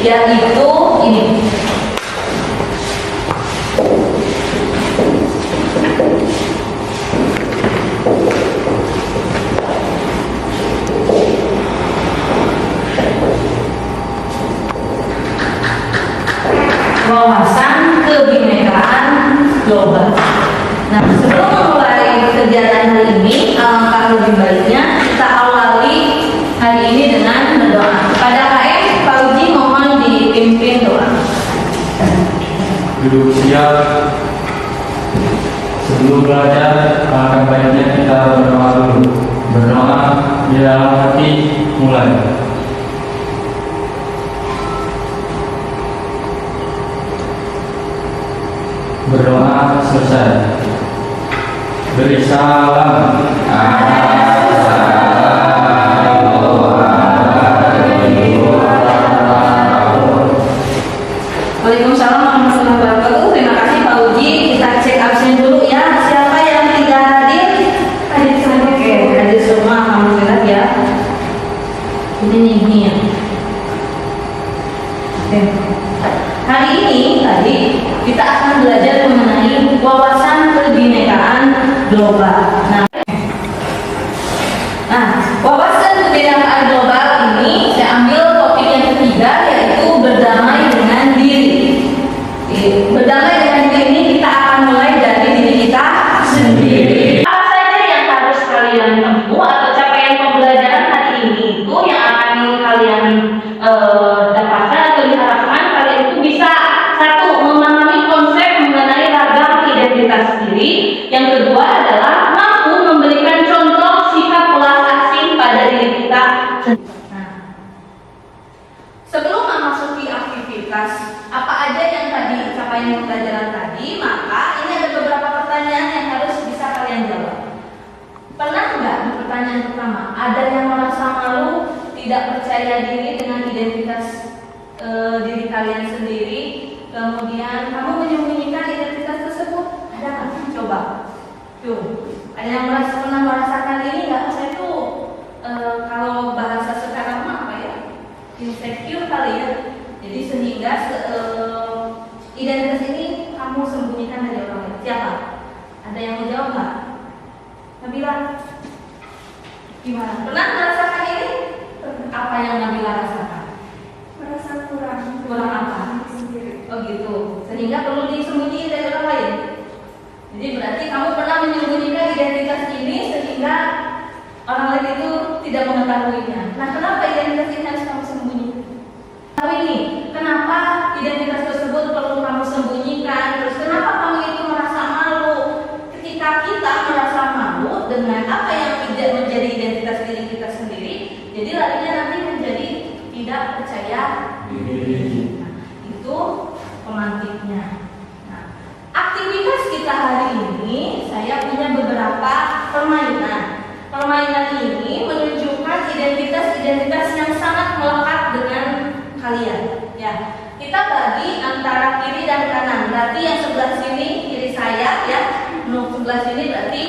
yaitu ini. Wawasan kebinekaan global. Nah, sebelum memulai kegiatan hari ini, alangkah lebih baiknya kita awali hari ini dengan berdoa. Pada KM, Pak Uji mohon dipimpin doa. Duduk siap. Sebelum belajar, alangkah baiknya kita berdoa dulu. Berdoa di dalam hati, mulai. Berdoa selesai. Beri salam. Waalaikumsalam warahmatullahi wabarakatuh. Terima kasih Pak Uji. Kita cek absen dulu ya. Siapa yang tidak hadir? Hadir semua. Oke, hadir semua. Alhamdulillah ya. Ini ya. Oke. Hari ini tadi kita akan belajar mengenai wawasan kebinekaan global. Nah, wawasan kebinekaan global ini saya ambil topik yang ketiga, yaitu berdamai dengan diri. Berdamai dengan diri ini kita akan mulai dari diri kita sendiri. Apa saja yang harus kalian tempuh atau capaian pembelajaran hari ini itu yang akan kalian dapatkan atau diharapkan kalian itu bisa: satu, memahami konsep mengenai ragam identitas diri. Yang kedua adalah mampu memberikan contoh sikap welas asing pada diri kita. Nah, sebelum memasuki aktivitas apa aja yang tadi capaian pembelajaran tadi, maka ini ada beberapa pertanyaan yang harus bisa kalian jawab. Pernah nggak? Pertanyaan pertama, ada yang merasa malu, tidak percaya diri dengan identitas diri kalian sendiri, kemudian kamu menyembunyikan identitas tersebut? Ada nggak? Coba. Tuh, ada yang pernah merasakan ini nggak? Saya tuh kalau bahasa sekarang apa ya? Insecure kali ya. Jadi sehingga identitas ini kamu sembunyikan dari orang lain. Siapa? Ada yang mau jawab nggak? Nabila, gimana? Pernah merasakan ini? Apa yang Nabila rasakan? Merasa kurang Apa? sendiri. Oh gitu. Sehingga perlu disembunyikan dari orang lain. Jadi berarti kamu pernah menyembunyikan identitas ini sehingga orang lain itu tidak mengetahuinya. Nah, kenapa identitas ini harus kamu sembunyikan? Tahu ini, kenapa identitas tersebut perlu kamu sembunyikan? Terus kenapa kamu itu merasa malu? Ketika kita merasa malu dengan apa yang tidak menjadi identitas diri kita sendiri, jadi larinya nanti menjadi tidak percaya diri. Nah, itu pemantiknya. Nah, aktivitas kita hari ini, saya punya beberapa permainan. Permainan ini menunjukkan identitas-identitas yang sangat melekat dengan kalian. Ya, kita bagi antara kiri dan kanan. Berarti yang sebelah sini kiri saya, ya. Sebelah sini berarti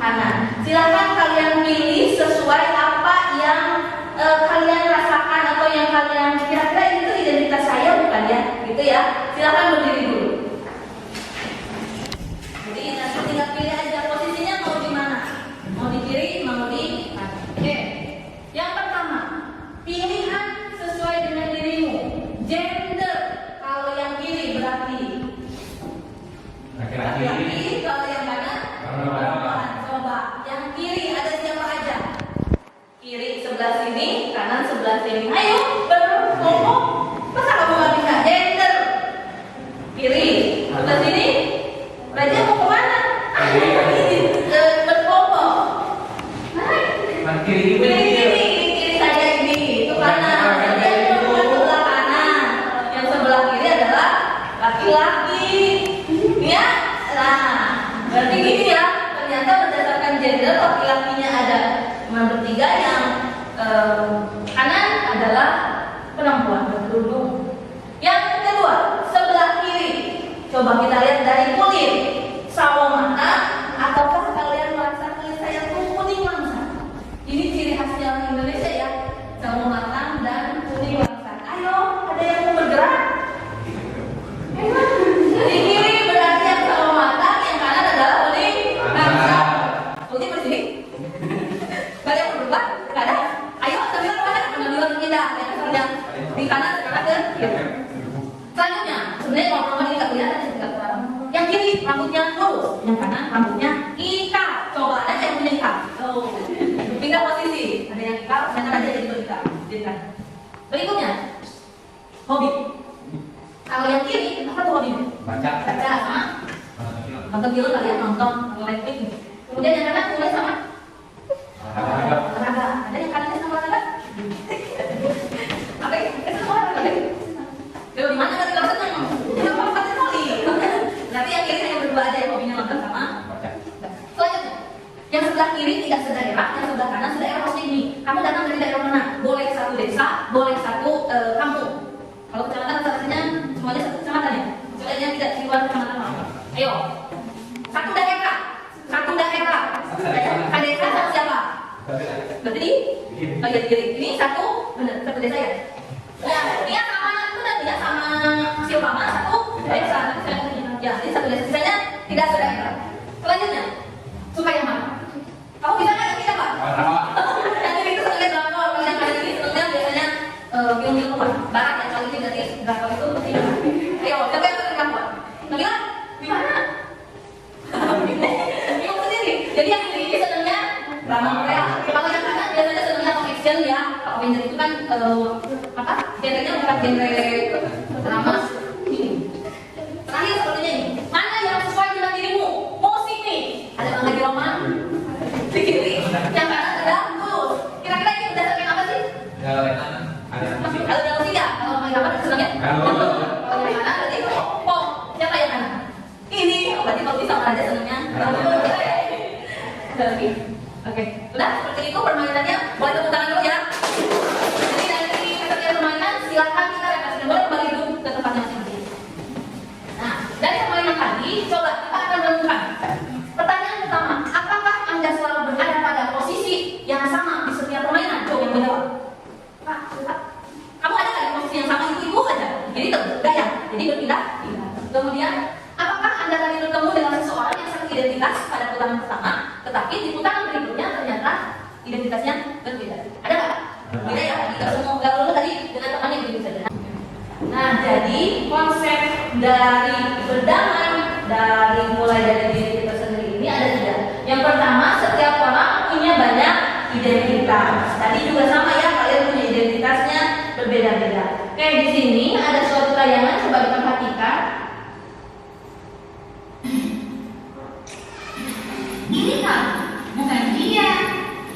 kanan. Silakan kalian pilih sesuai apa yang kalian rasakan atau yang kalian kira-kira itu identitas saya bukan ya, gitu ya. Silakan berdiri dulu. Jadi nanti tinggal pilih aja posisinya mau di mana, mau di kiri, mau di kanan. Oke. Yang pertama, pilihan sesuai dengan dirimu. Gender, kalau yang kiri berarti laki-laki, kalau yang kanan perempuan. Coba yang kiri ada siapa aja? Kiri sebelah sini, kanan sebelah sini. Ayo berkelompok. Masa kamu nggak bisa gender? Kiri sebelah sini. Belajar mau kemana? Berkelompok. Naik. Kiri saja ini. Itu kanan. Jadi yang sebelah kanan. Yang sebelah kiri adalah laki-laki. Ya. Nah, berarti gini ya. Ternyata berdasarkan gender laki-lakinya ada cuma bertiga, yang kanan adalah perempuan berkerudung. Yang kedua, sebelah kiri. Coba kita lihat dari kulit. Sawo matang, ataukah kalian merasa kulit saya tuh kuning langsat? Ini ciri khasnya orang Indonesia ya. Sawo matang dan kuning langsat. Ayo, ada yang Hobi. Kalau yang kiri, apa tuh hobinya? Baca. Baca sama nonton film kali ya, nonton Netflix. Kemudian yang kanan mulai sama Olahraga. olahraga. Ada yang kanannya sama olahraga? Oke, itu sama olahraga. Kalau di mana tadi kalau senang? Ya apa sekali. Berarti yang kiri hanya berdua aja yang hobinya nonton sama Baca. selanjutnya. Yang sebelah kiri tidak sedaerah, yang sebelah kanan sedaerah pasti ini. Kamu datang dari daerah mana? Boleh satu desa, boleh satu kampung. Kalau kecamatan seharusnya semuanya satu kecamatan ya. Kecuali yang tidak di luar kecamatan mana? Ayo, satu daerah, satu daerah. Desa sama siapa? Berarti di? Oh iya, kiri. Ini satu, benar, satu desa ya. Ya, dia sama itu dan dia sama siapa? Satu desa. Ya, ini satu desa. Sisanya tidak sedaerah. Selanjutnya, suka yang mana? Kamu bisa kan yang tidak, Pak? Yang ini itu sebagai drakor, yang kali ini sebenarnya biasanya film-film luar barat ya, kali ini berarti drakor itu tidak. Ayo, siapa yang suka drakor? Nabila, gimana? Bingung sendiri. Jadi yang ini senangnya drama Korea. Kalau yang kanan biasanya senangnya action ya. Kalau Avenger itu kan apa? Genrenya bukan genre drama. Ini. Terakhir sepertinya ini. Mana yang sesuai dengan dirimu? Musik nih. Ada Bang Haji Roman. Di kiri. Yang kanan ada Gus. Kira-kira ini berdasarkan apa sih? Kalau yang ketiga, kalau yang apa senangnya? Kalau yang kanan berarti pop. Siapa yang kanan? Ini. Berarti kalau bisa aja senangnya. Lagi. Oke. Udah seperti itu permainannya. Boleh tepuk tangan dulu ya. Jadi dari kesekian permainan silakan kita refleksi boleh kembali dulu ke tempatnya masing-masing. Nah, dari permainan tadi coba kita akan renungkan. Pertanyaan pertama, apakah Anda selalu berada pada posisi yang sama di setiap permainan? Coba yang menjawab. Pak, kamu ada nggak di posisi yang sama itu aja? Jadi gaya. Jadi berpindah. Kemudian, apakah Anda tadi bertemu dengan seseorang yang satu identitas pada putaran pertama, tetapi di putaran berikutnya ternyata identitasnya berbeda? Ada nggak? Beda ya. Tidak semua nggak perlu tadi dengan teman yang begitu saja. Nah, jadi konsep dari berdamai dari mulai dari diri kita sendiri ini ada tiga. Yang pertama, setiap orang punya banyak identitas. Tadi juga sama ya, kalian punya identitasnya berbeda-beda. Oke, di sini ada suatu tayangan, coba kita perhatikan. Ini kamu, bukan dia.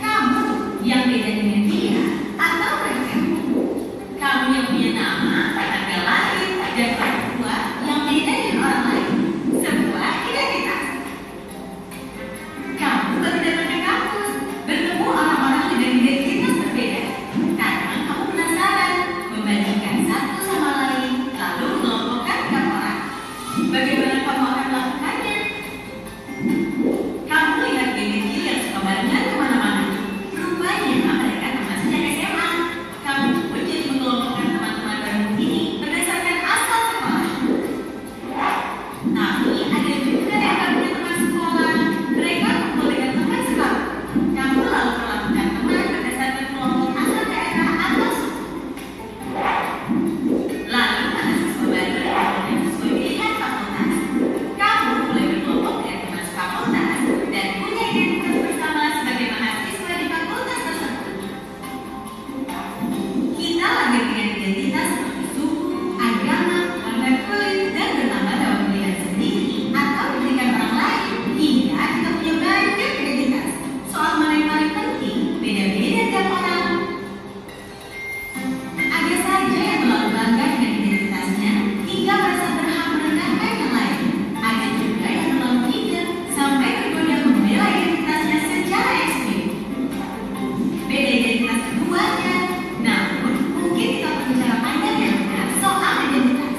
Kamu yang beda dengan dia atau mereka. Kamu yang punya nama, tanggal lahir, dan kedua yang beda dengan orang lain. Sebuah identitas. Kamu baru datang ke kampus, bertemu orang-orang dengan identitas berbeda. Karena kamu penasaran, membandingkan satu sama lain, lalu mengelompokkan beberapa orang. Bagaimana kamu akan melakukannya? Kamu lihat geng kecil yang suka barengan kemana-mana. Rupanya mereka teman sejak SMA. Kamu pun jadi mengelompokkan teman-teman baru ini berdasarkan asal sekolah. Tapi ada juga yang gak punya teman sekolah. Mereka kumpul dengan teman sekolah. Kamu lalu melakukan teman berdasarkan kelompok asal daerah atau suku. Lalu ada siswa baru yang sesuai pilihan fakultas. Kamu mulai berkelompok dengan teman fakultas dan punya identitas bersama sebagai mahasiswa di fakultas tersebut. Kita lahir dengan identitas seperti suku, agama, warna kulit, dan bertambah dalam pilihan sendiri atau diberikan orang lain hingga kita punya banyak identitas. Soal mana yang paling penting, beda-beda tiap orang. Ada saja yang terlalu bangga dengan identitasnya hingga merasa berhak merendahkan yang lain. Ada juga yang terlalu minder sampai tergoda membela identitasnya secara ekstrim. Beda identitas keduanya, namun mungkin kita perlu cara pandang yang benar soal identitas.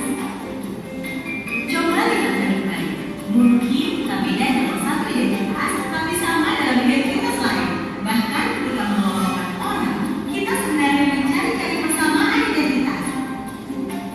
Coba lihat baik-baik. Mungkin kita beda dalam satu identitas, tapi sama dalam identitas lain. Bahkan ketika mengelompokkan orang, kita sebenarnya mencari-cari persamaan identitas.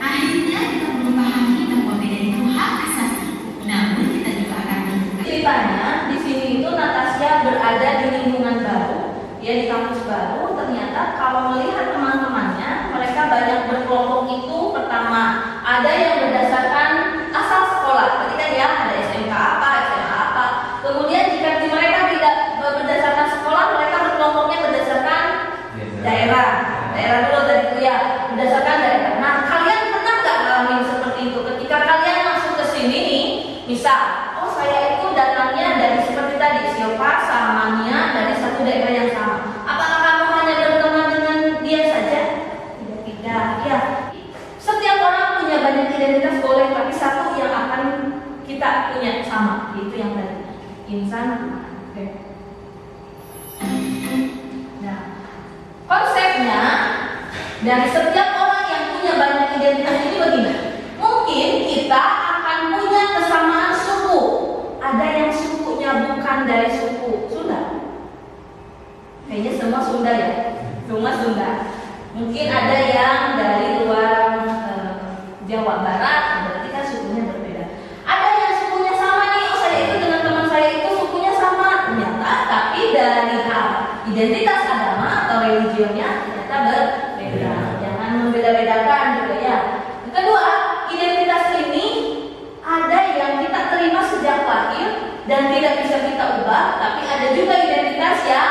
Akhirnya kita perlu pahami bahwa beda itu hak asasi. Namun kita juga akan menemukan Ceritanya di sini itu Natasha berada di lingkungan baru, ya di kampus baru. Ternyata kalau melihat teman-temannya, mereka banyak berkelompok itu. Pertama, ada yang berdasarkan asal sekolah. Ketika dia ada SMK apa, SMA apa. Kemudian jika di mereka tidak berdasarkan sekolah, mereka berkelompoknya berdasarkan daerah. Daerah dulu dari kuliah, berdasarkan daerah. Nah, kalian Oh, saya itu datangnya dari seperti tadi, siapa samanya dari satu daerah yang sama. Apakah kamu hanya berteman dengan dia saja? Tidak. Ya. Setiap orang punya banyak identitas boleh, tapi satu yang akan kita punya sama, yaitu yang tadi, insan. Oke. Nah, konsepnya dari setiap orang yang punya banyak identitas ini begini. Mungkin kita akan punya kesamaan suku. Ada yang sukunya bukan dari suku Sunda. Kayaknya semua Sunda ya. Semua Sunda. Mungkin ada yang dari luar Jawa Barat, berarti kan sukunya berbeda. Ada yang sukunya sama nih, oh saya itu dengan teman saya itu sukunya sama. Ternyata tapi dari identitas agama atau religionnya ternyata berbeda. Jangan membeda-bedakan gitu ya. Yang kedua, identitas ini ada yang kita terima sejak lahir dan tidak bisa kita ubah, tapi ada juga identitas yang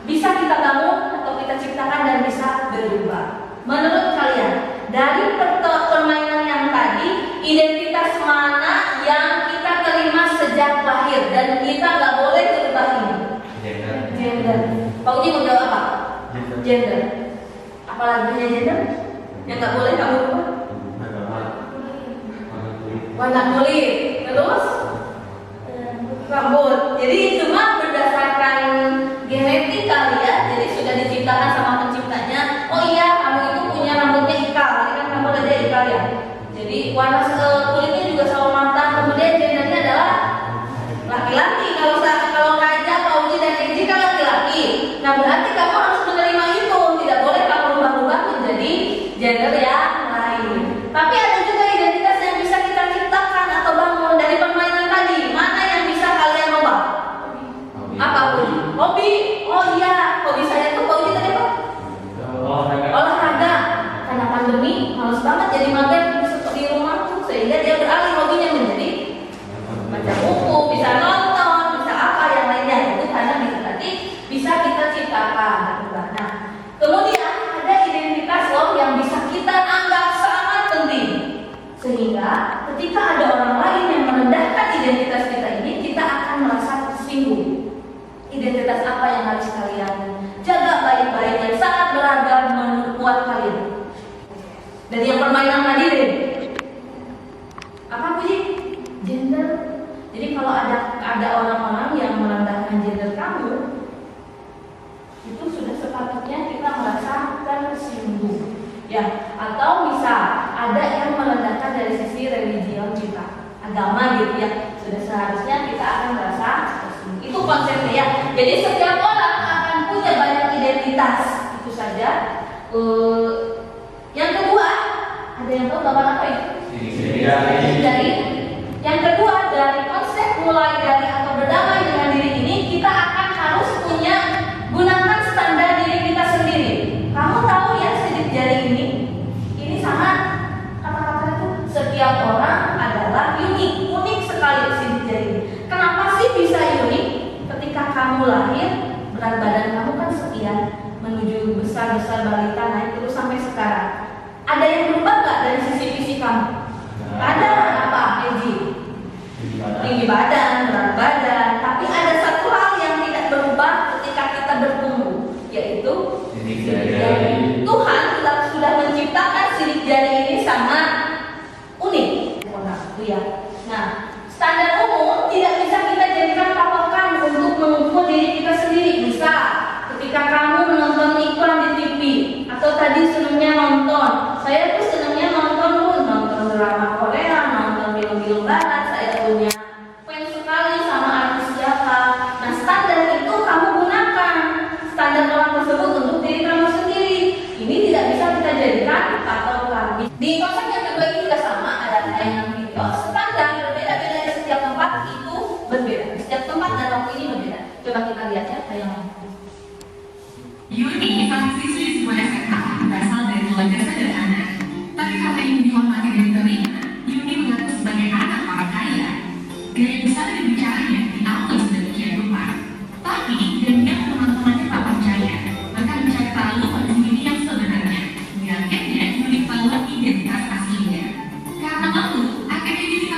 bisa kita bangun atau kita ciptakan dan bisa berubah. Menurut kalian, dari permainan yang tadi, identitas mana yang kita terima sejak lahir dan kita nggak boleh berubah ini? Gender. Pak Uji mau jawab apa? Gender. Apa lagunya gender? Yang nggak boleh kamu ubah? Warna kulit. Terus? Rambut. Jadi cuma berdasarkan genetik kali ya. Jadi sudah diciptakan sama penciptanya. Oh iya, kamu itu punya rambutnya ikal. Ini kan kamu ada ikal ya. Jadi warna kulitnya juga sawo matang. Kemudian gendernya adalah laki-laki. Kalau Raja, Pak Uji dan Eji kan laki-laki. Nah berarti kamu harus menerima itu. Tidak boleh kamu rubah-rubah menjadi gender yang lain. Tapi ada juga identitas yang bisa kita ciptakan atau bangun dari permainan tadi. Mana yang bisa kalian ubah? Apa Uji? Hobi. Oh iya, hobi saya tuh Pak Uji tadi apa? Olahraga. Karena pandemi males banget jadi mager di rumah tuh, sehingga dia beralih hobinya menjadi baca buku, bisa nonton, bisa apa yang lainnya. Itu karena berarti bisa kita ciptakan. Nah, kemudian ada identitas loh yang bisa kita anggap sangat penting, sehingga ketika ada orang lain yang merendahkan identitas kita ini, kita akan merasa tersinggung. Identitas apa yang harus kalian jaga baik-baik yang sangat berharga buat kalian? Dari yang permainan tadi deh. Apa sih? Gender. Jadi kalau ada orang-orang yang merendahkan gender kamu, itu sudah sepatutnya kita merasa tersinggung. Ya, atau bisa ada yang merendahkan dari sisi religion kita, agama gitu ya. Sudah seharusnya kita akan merasa tersinggung. Itu konsepnya ya. Jadi setiap orang akan punya banyak identitas. Itu saja. Yang kedua, ada yang tahu gambar apa itu? Dari yang kedua, dari konsep mulai dari atau berdamai dengan diri ini, kita akan harus punya gunakan standar diri kita sendiri. Kamu tahu ya sidik jari ini sangat kata-kata itu setiap orang adalah unik sekali sidik jari ini. Kenapa sih bisa unik? Ketika kamu lahir, berat badan kamu kan sekian, menuju besar balita naik terus sampai sekarang. Ada yang berubah nggak dari sisi fisik kamu? Ada apa, Eji? Tinggi badan, berat badan. Tapi ada satu hal yang tidak berubah ketika kita bertumbuh, yaitu sidik jari. Tuhan sudah menciptakan sidik jari ini sangat unik. Ya. Nah, standar umum tidak bisa kita jadikan patokan untuk mengukur diri kita sendiri. Bisa ketika kamu menonton iklan di TV atau tadi senangnya nonton. Saya tuh senangnya nonton drama Korea, nonton film-film barat. Saya punya fans sekali sama artis siapa. Nah, standar itu kamu gunakan standar orang tersebut untuk diri kamu sendiri. Ini tidak bisa kita jadikan patokan. Di konsep yang kedua ini juga sama, ada tayangan video. Standar berbeda-beda di setiap tempat itu berbeda. Setiap tempat dan waktu ini berbeda. Coba kita lihat ya tayangan. Yuni, mahasiswi sebuah SMA, berasal dari keluarga sederhana. Tapi karena ingin dihormati dan diterima, Yuni mengaku sebagai anak orang kaya. Gaya besar dan bicaranya diatur sedemikian rupa. Tapi dengan teman-temannya tak percaya, bahkan mencari tahu pada diri yang sebenarnya. Hingga akhirnya Yuni tahu identitas aslinya. Karena malu, akhirnya Yuni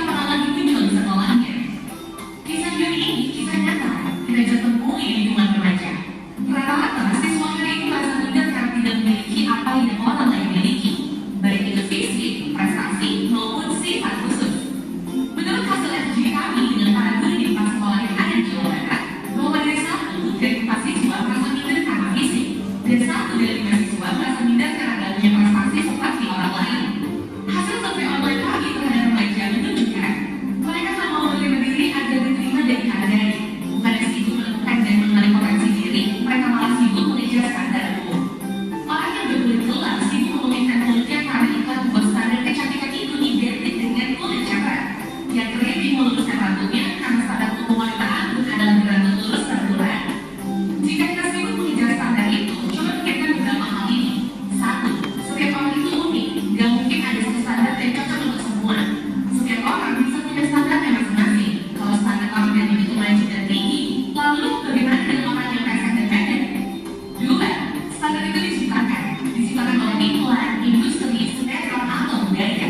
ada satu standar yang cocok untuk semua. Setiap orang bisa punya standarnya masing-masing. Kalau standar orang yang begitu maju dan tinggi, lalu bagaimana dengan orang yang merasa independen? Dua, standar itu diciptakan oleh lingkungan, industri, spektor atau budaya.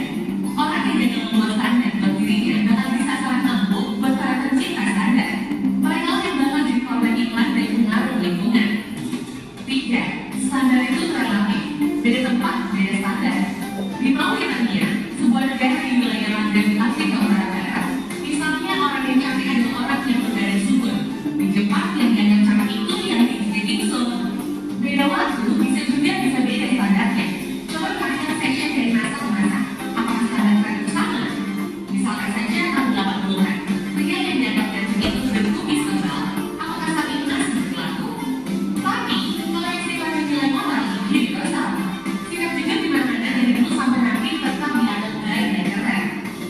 Orang yang tidak membuat standar buat dirinya bakal bisa salah empuk buat para pencipta standar. Mereka yang bakal jadi korban iklan dan pengaruh lingkungan. Tiga, standar itu relatif. Beda tempat, beda standar. Di Mauritania, sebuah negara di wilayah London, Afrika Utara Barat, misalnya orang yang cantik adalah orang yang berdarah subur. Di Jepang, yang dianggap cantik itu yang diisi bingsul. Beda waktu bisa beda standarnya. Coba perhatikan fashion dari masa ke masa. Apakah standar itu sama? Misalkan saja tahun 80-an, pria yang dianggap cantik itu berkumis tebal. Apakah saat itu masih berlaku? Tapi, kalau yang sifatnya nilai moral itu universal. Sikap jujur di mana-mana dari dulu sampai nanti tetap dianggap baik dan keren.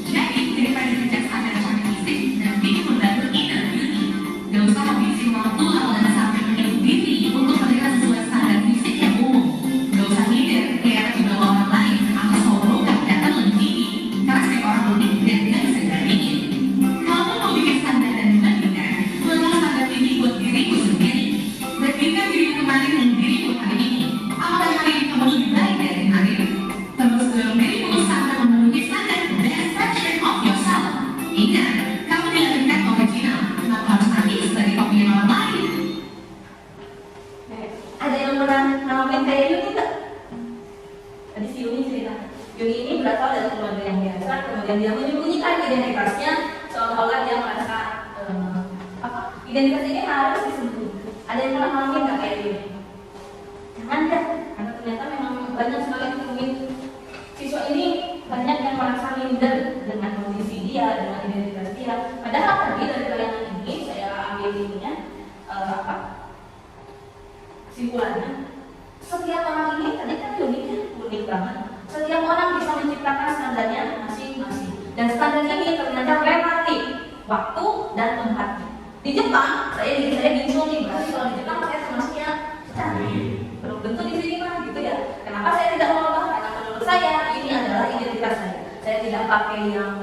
Jadi, daripada sejak standar cantik fisik dan bikin membantu inner beauty, gak usah habisin waktu awalnya sampai menyebut diri untuk menerima sesuai standar fisik yang umum. Gak usah minder, kayak di bawah orang lain atau sombong gak kelihatan lebih tinggi. Karena setiap orang unik dan gak bisa dibandingin. Kalau mau bikin standar dan dibandingkan, buatlah standar tinggi buat dirimu sendiri. Bandingkan dirimu kemarin dan dirimu hari ini. Apakah hari ini kamu lebih baik dari kemarin? Terus dalam dirimu sampai memenuhi standar best version of yourself. Ingat, kamu dilahirkan original, kenapa harus nangis dari kopian orang lain? Ada yang pernah ngalamin kayak Yuni nggak? Tadi si Yuni cerita, Yuni ini berasal dari keluarga yang biasa, kemudian dia menyembunyikan identitasnya seolah-olah dia merasa identitas ini harus disembunyikan. Ada yang pernah ngalamin nggak kayak Yuni? Jangan deh, karena ternyata memang banyak sekali mungkin siswa ini banyak yang merasa minder dengan kondisi dia, dengan identitas dia. Padahal tadi dari tayangan ini saya ambil ininya simpulannya, setiap orang ini tadi kan unik banget. Setiap orang bisa menciptakan standarnya masing-masing, dan standar ini ternyata relatif waktu dan tempatnya. Di Jepang, saya bingung nih, berarti kalau di Jepang saya termasuknya cantik, belum tentu di sini mah gitu ya. Kenapa saya tidak mau ubah? Karena menurut saya ini adalah identitas saya. Saya tidak pakai yang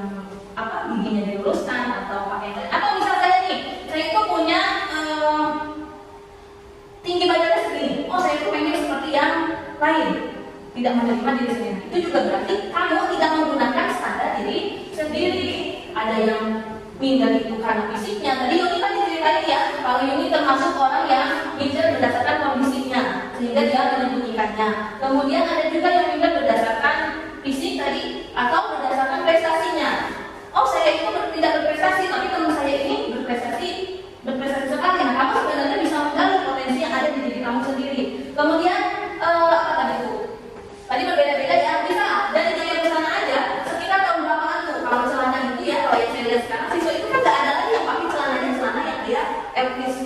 giginya diluruskan atau pakai atau misal saya nih, saya itu punya tinggi badannya segini. Oh, saya itu pengen seperti yang lain, tidak menerima diri sendiri. Itu juga berarti kamu tidak menggunakan standar diri sendiri. Ada yang minder itu karena fisiknya. Tadi Yuni kan diceritain ya, kalau Yuni termasuk orang yang minder berdasarkan kondisinya, sehingga dia menyembunyikannya. Kemudian ada juga yang minder berdasarkan fisik tadi atau berdasarkan prestasinya. Oh, saya itu tidak berprestasi, tapi teman saya ini berprestasi sekali. Nah, kamu sebenarnya bisa menggali potensi yang ada di diri kamu sendiri. Kemudian apa tadi itu? Tadi berbeda-beda ya. Bisa dari gaya busana aja. Sekitar tahun berapaan tuh? Kalau celana gitu ya, kalau yang saya lihat sekarang siswa itu kan nggak ada lagi yang pakai celana yang dia etnis,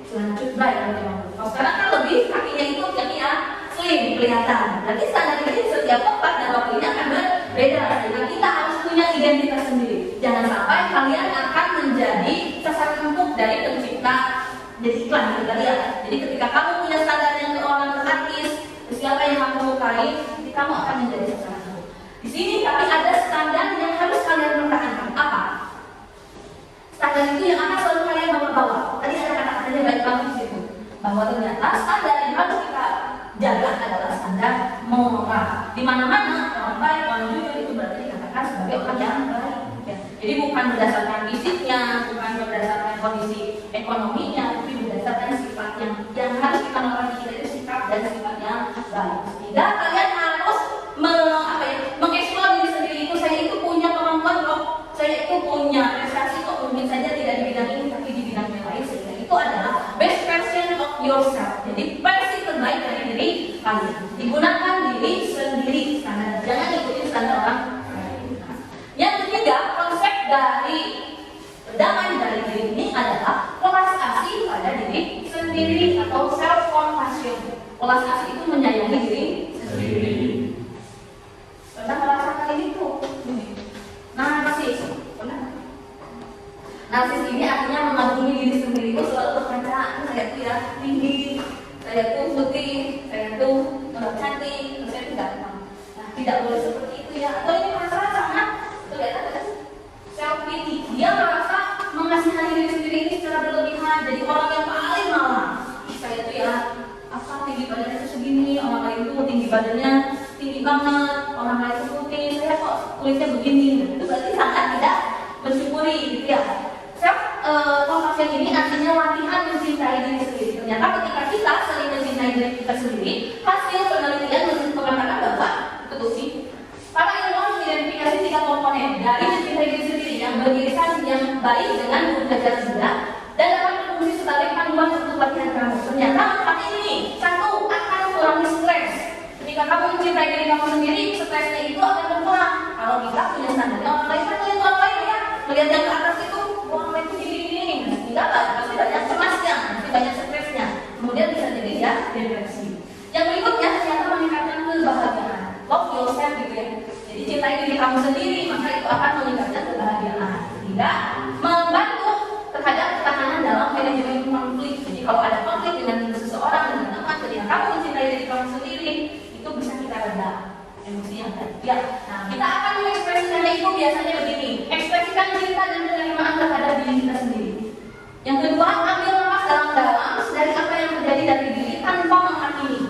celana cutbray kalau zaman dulu. Kalau sekarang kan lebih kakinya itu jadi ya slim kelihatan. Nanti standar ini setiap tempat dan waktunya akan berbeda. Jadi kita harus punya identitas sendiri. Jangan sampai kalian akan menjadi sasaran empuk dari pencipta jadi iklan gitu tadi ya. Jadi ketika kamu punya standar yang ke orang artis, siapa yang kamu sukai, kamu akan menjadi sasaran empuk. Di sini tapi ada standar yang harus kalian pertahankan. Apa? Standar itu yang akan selalu kalian bawa-bawa. Tadi ada kata-katanya baik banget di situ. Bahwa ternyata standar yang harus kita jaga adalah standar moral. Di mana-mana orang baik, orang jujur itu berarti dikatakan sebagai orang yang baik. Jadi bukan berdasarkan fisiknya, bukan berdasarkan kondisi ekonominya, tapi berdasarkan sifat yang harus kita miliki dari sikap dan sifat yang baik. Sehingga kalian harus mengeksplor diri sendiri itu. Saya itu punya kemampuan kok, saya itu punya prestasi kok, mungkin saja tidak di bidang ini tapi di bidang yang lain. Sehingga itu adalah best version of yourself. Jadi versi terbaik dari diri kalian. Digunakan diri sendiri, standar. Jangan ikutin standar orang. Yang ketiga, konsep dari damai dari diri ini adalah welas asih pada diri sendiri atau self compassion. Welas asih itu menyayangi diri sendiri. Pernah merasakan ini tuh? Narsis. Pernah? Narsis ini artinya mengagumi diri sendiri itu selalu berkata, saya tuh ya tinggi, saya tuh putih, saya tuh cantik, saya tuh ganteng. Nah, tidak boleh seperti itu ya. tulisnya begini, itu berarti sangat tidak mensyukuri gitu ya. Self compassion ini artinya latihan mencintai diri sendiri. Ternyata ketika kita sering mencintai diri kita sendiri, hasil penelitian mengatakan bahwa betul sih. Para ilmuwan mengidentifikasi 3 komponen dari mencintai diri sendiri yang beririsan yang baik dengan belajar rendah dan dapat berfungsi sebagai panduan untuk latihan kamu. Ternyata manfaat ini 1 akan mengurangi stres. Ketika kamu mencintai diri kamu sendiri, stresnya itu akan berkurang. Kalau kita punya standar orang lain kan melihat orang lain ya, melihat yang ke atas itu orang lain itu gini-gini, enggak lah, pasti banyak cemasnya, pasti banyak stresnya. Kemudian bisa jadi ya depresi. Yang berikutnya ternyata meningkatkan kebahagiaan. Love yourself gitu ya. Jadi cintai diri kamu sendiri, maka itu akan meningkatkan kebahagiaan. Tidak membantu terhadap ketahanan dalam manajemen konflik. Jadi kalau ada konflik dengan seseorang dengan teman, ketika kamu mencintai diri kamu sendiri, itu bisa kita redam emosi yang tadi. Ya, nah kita akan mengekspresikannya itu biasanya begini. Ekspresikan cinta dan penerimaan terhadap diri kita sendiri. Yang kedua, ambil nafas dalam-dalam dari apa yang terjadi dari diri tanpa menghakimi.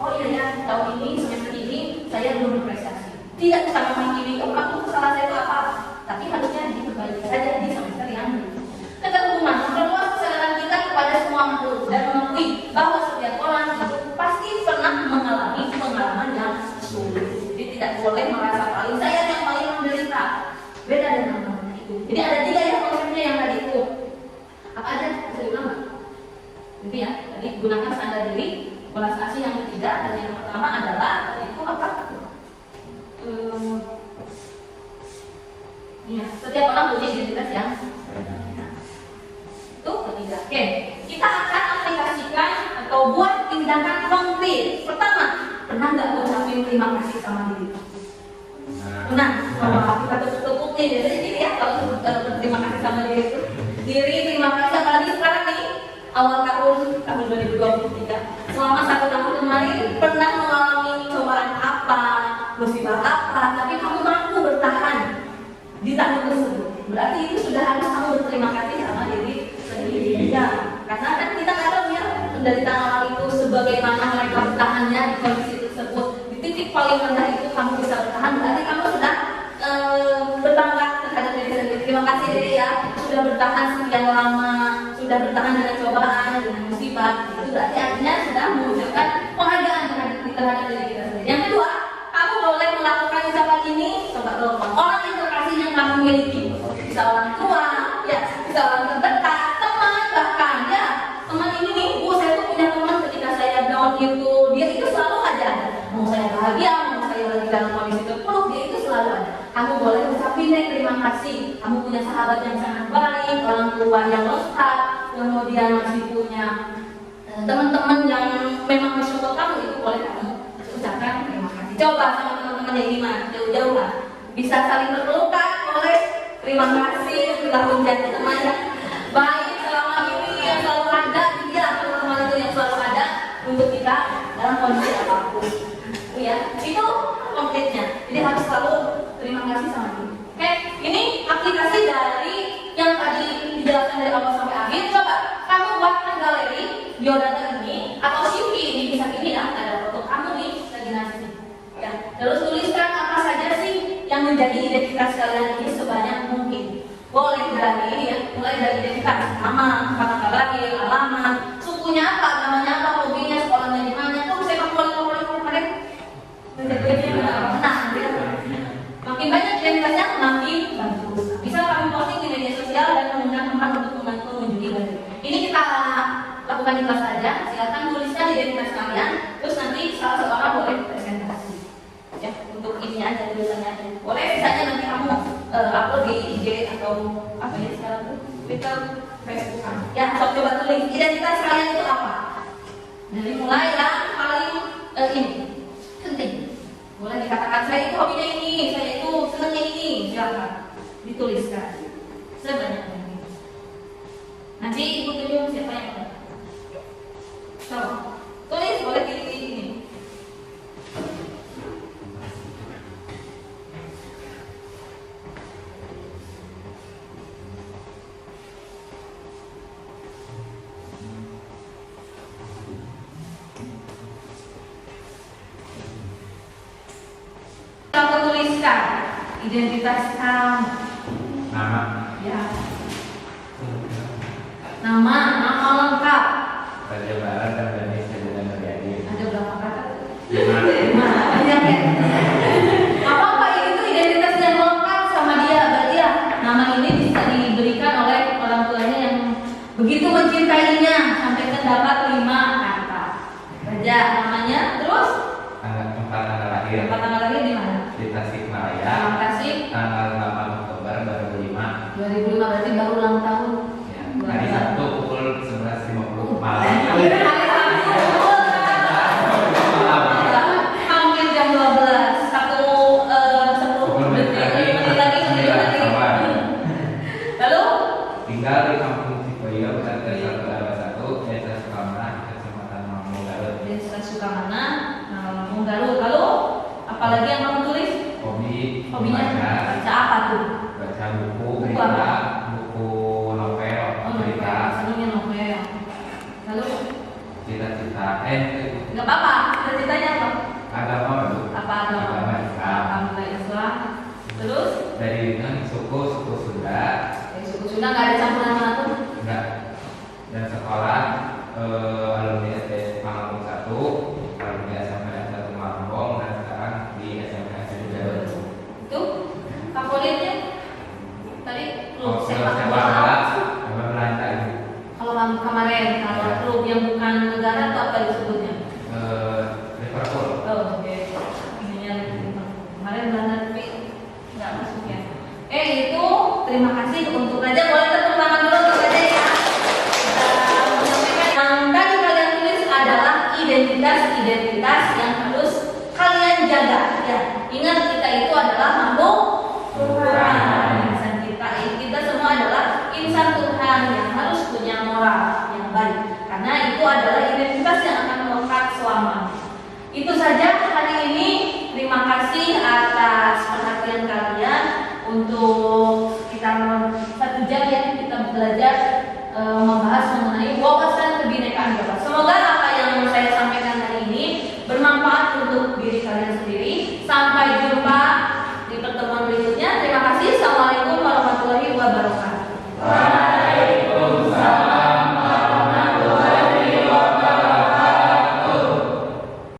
Oh iya ya, tahun ini semester ini saya belum berprestasi. Tidak bisa menghakimi, oh aku kesalahan saya itu apa? Tapi harusnya diperbaiki saja di semester yang berikutnya. Keterhubungan memperluas kesadaran kita kepada semua makhluk dan mengakui bahwa setiap orang itu pasti pernah mengalami pengalaman yang sulit. Jadi tidak boleh merasa paling saya yang paling menderita. Beda dengan orang itu. Jadi ada 3 ya konsepnya yang tadi itu. Apa aja? Bisa diulang nggak? Gitu ya. Tadi gunakan standar diri, belas kasih yang ketiga, dan yang pertama adalah itu apa? Ya, setiap orang punya identitas yang itu ketiga. Oke, kita akan aplikasikan atau buat tindakan konkret. Pertama, pernah nggak ngucapin terima kasih sama diri? Pernah. Kita tutup nih dari sini ya kalau terima kasih sama diri itu. Diri terima kasih apalagi sekarang nih awal tahun 2023. Selama 1 tahun kemarin pernah mengalami cobaan apa, musibah apa, tapi kamu mampu bertahan di tahun tersebut. Berarti itu sudah harus kamu berterima kasih sama diri sendiri. Ya, karena kan kita nggak tahu ya penderitaan awal itu sebagaimana mereka bertahannya di kondisi tersebut. Di titik paling rendah itu kamu bisa bertahan. Berarti kamu sudah berbangga terhadap diri sendiri. Terima kasih diri ya, sudah bertahan sekian lama, sudah bertahan dengan cobaan, dengan musibah. Itu berarti artinya sudah mengucapkan penghargaan terhadap diri kita sendiri. Yang kedua, kamu boleh melakukan ucapan ini coba telepon orang yang terkasih yang kamu miliki, bisa orang tua, ya, bisa orang terdekat, teman bahkan ya. Teman ini nih, saya tuh punya teman ketika saya down itu, dia itu selalu ada. Mau saya bahagia, mau saya lagi dalam kondisi terpuruk, dia itu selalu ada. Kamu boleh ucapin deh terima kasih. Kamu punya sahabat yang sangat baik, orang tua yang lengkap, kemudian masih punya teman-teman yang memang mensupport kamu, itu boleh kamu ucapkan terima kasih. Coba sama teman-teman yang ini mah jauh-jauh lah, bisa saling berpelukan, boleh terima kasih sudah menjadi teman yang baik selama ini, yang selalu ada. Dia teman-teman itu yang selalu ada untuk kita dalam kondisi apapun. Ya, itu konkretnya. Jadi harus selalu terima kasih sama dia. Oke, ini aplikasi dari yang tadi dijelaskan dari awal sampai akhir. Coba kamu buatkan galeri biodata ini atau CV ini, bisa ini ya, ada foto kamu nih lagi nasi. Ya, terus tuliskan apa saja sih yang menjadi identitas kalian ini sebanyak mungkin. Boleh dari ini ya, mulai dari identitas nama, kata lahir, alamat, sukunya apa, agamanya apa, hobinya, sekolahnya di mana, tuh sepak bola kemarin. Nah, makin banyak identitasnya makin bagus. Bisa kamu posting di media sosial dan mengundang teman untuk membantu menjadi baru. Ini kita lakukan di kelas saja. Silakan tuliskan identitas kalian. Terus nanti salah seorang boleh presentasi. Ya, untuk ini aja tulisannya. Boleh misalnya nanti kamu upload di IG atau apa ya sekarang tuh Twitter, Facebook. Ya, coba tulis identitas kalian itu apa. Dari mulai yang paling ini penting. Boleh dikatakan saya itu hobinya ini, saya itu senangnya ini, silakan dituliskan sebanyak-banyaknya. Nanti ibu tunjuk siapa yang ada. So, tulis boleh di ini. Kita tuliskan identitas kamu. Nama. Ya. Nama lengkap. Raja Barat dan Dani Sejudan terjadi. Ada berapa kata? 5. Banyak ya. Apa itu identitas yang lengkap sama dia? Berarti ya nama ini bisa diberikan oleh orang tuanya yang begitu mencintainya sampai terdapat 5 kata. Raja namanya, terus Tanggal lahir. tempat tanggal lahir di mana? Di Tasikmalaya. Terima kasih. Tanggal 8 Oktober 2005. 2005 berarti baru ulang tahun. Ya, hari Sabtu pukul 11.50 malam. Hari Sabtu. Hampir jam 12. Sebelum detik lagi. Lalu Tinggal di Kampung Cipoyo, RT 1 Desa Sukamana, Kecamatan Mamung, Garut. Desa Sukamana, Lampung, Garut. Lalu apalagi yang kamu tulis? Hobinya Baca apa tuh? baca buku, Buku berita, apa? buku novel, berita, Senangnya novel. Lalu cita-cita, nggak apa-apa. Cita-citanya apa? agama baru. Apa agama? Agama Islam. Agama Islam. Terus Dari suku Sunda, suku Sunda nggak ada campuran manapun. enggak, dan sekolah alumni SD Malang 1, alumni SMP 1 Malang, dan sekarang di SMP 1 Garut. Itu favoritnya tadi klub sepak Sepak bola. bola, sama belantai. Kalau kemarin kalau klub yang bukan negara itu apa disebutnya? Liverpool. Oh, oke. Ininya kemarin Belanda tapi nggak masuk ya. Itu terima kasih untuk Raja. Boleh tepuk tangan dulu untuk Raja ya. Yang tadi kalian tulis adalah identitas yang harus kalian jaga ya. Ingat kita itu adalah makhluk Tuhan. Insan kita semua adalah insan Tuhan yang harus punya moral yang baik. Karena itu adalah identitas yang akan melekat selamanya. Itu saja hari ini. Terima kasih atas perhatian kalian untuk